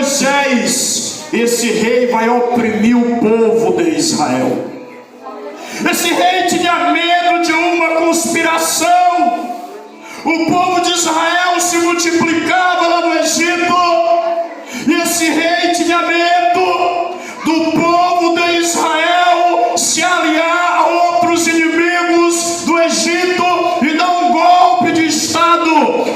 Moisés: esse rei vai oprimir o povo de Israel. Esse rei tinha medo de uma conspiração. O povo de Israel se multiplicava lá no Egito, e esse rei tinha medo do povo de Israel se aliar a outros inimigos do Egito e dar um golpe de estado.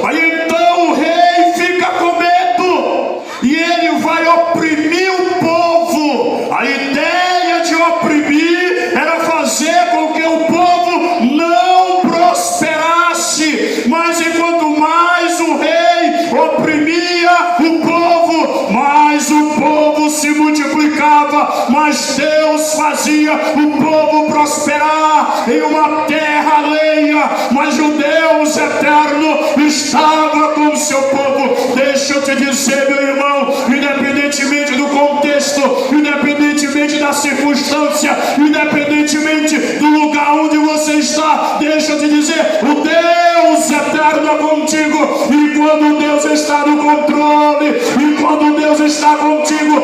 Aí então o rei fica com medo e ele vai oprimir o povo. A ideia de oprimir era fazer com que o povo não prosperasse, mas enquanto mais o rei oprimia o povo, mais o povo se multiplicava, mas Deus fazia o povo prosperar em uma terra alheia, mas o Deus eterno estava com o seu povo. Deixa eu te dizer, meu irmão, independentemente do contexto, independentemente da circunstância, independentemente do lugar onde você está, deixa eu te dizer, o Deus eterno é contigo. E quando Deus está no controle, e quando Deus está contigo,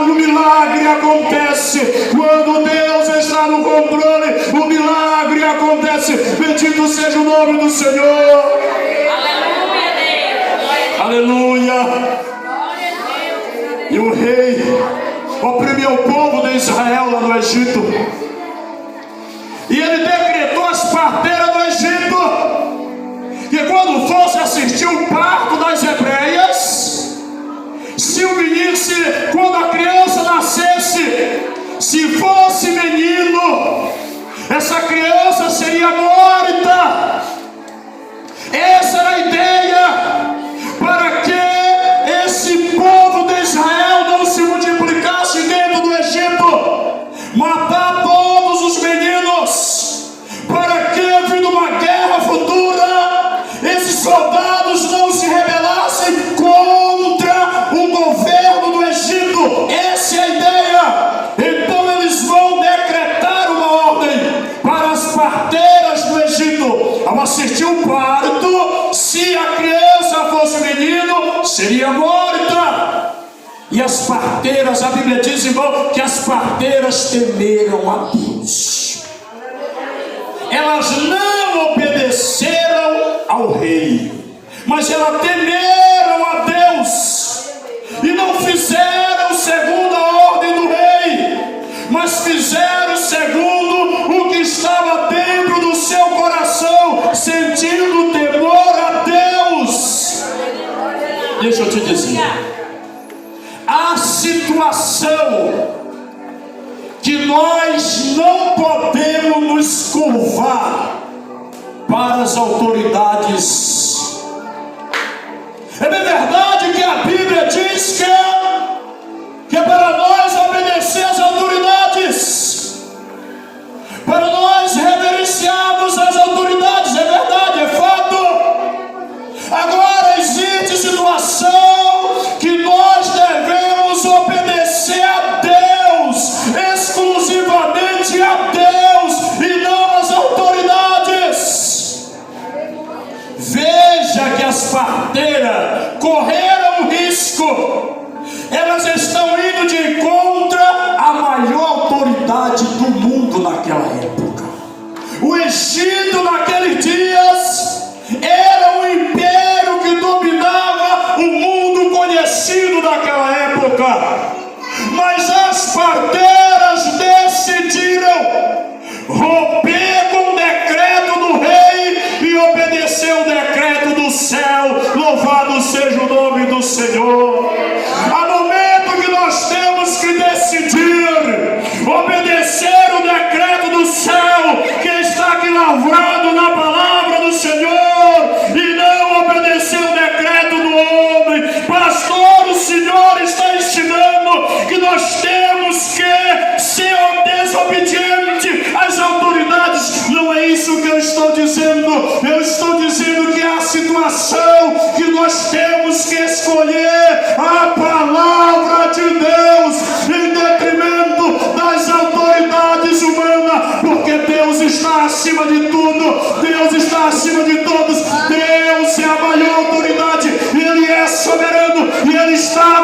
o milagre acontece. Quando Deus está no controle, o milagre acontece. Bendito seja o nome do Senhor. Aleluia. E o rei oprimiu o povo de Israel lá no Egito, e ele decretou as parteiras do Egito que quando fosse assistir o parto das hebreias, se o menino, quando a criança nascesse, se fosse menino, essa criança seria morta. Essa era a ideia, para que esse povo de Israel não se multiplicasse dentro do Egito. Matar todos os meninos, para que, vindo uma guerra futura, esses soldados não se rebelassem contra o governo do Egito. Essa é a ideia. Então eles vão decretar uma ordem para as parteiras do Egito: ao assistir o parto, se a criança fosse menino, seria morta. E as parteiras, a Bíblia diz, irmão, que as parteiras temeram a Deus. Elas não obedeceram ao rei, mas elas temeram a Deus e não fizeram segundo a ordem do rei, mas fizeram segundo o que estava dentro do seu coração, sentindo temor a Deus. Deixa eu te dizer, a situação que nós não podemos nos curvar para as autoridades. É bem verdade que a Bíblia diz que é para nós obedecer às autoridades, para nós reverenciarmos as autoridades. É verdade, é fato. Agora existe situação que nós devemos obedecer a Deus, exclusivamente a Deus, e não às autoridades. Veja que as parteiras correram risco. Elas estão indo de encontro à maior autoridade do mundo naquela época. O Egito, naqueles dias, era um império que dominava o mundo conhecido daquela época. Mas as parteiras decidiram romper com o decreto do rei e obedecer o decreto do céu. Louvado seja o nome do Senhor. Há momento que nós temos que decidir obedecer o decreto do céu, que está aqui lavrado na palavra do Senhor, e não obedecer o decreto do homem. Pastor, o Senhor está ensinando que nós temos que ser desobedientes às autoridades. Não é isso que eu estou dizendo. Eu estou dizendo que é a situação que nós temos que escolher a palavra de Deus em detrimento das autoridades humanas, porque Deus está acima de tudo. Deus está acima de todos. Deus é a maior autoridade, Ele é soberano e Ele está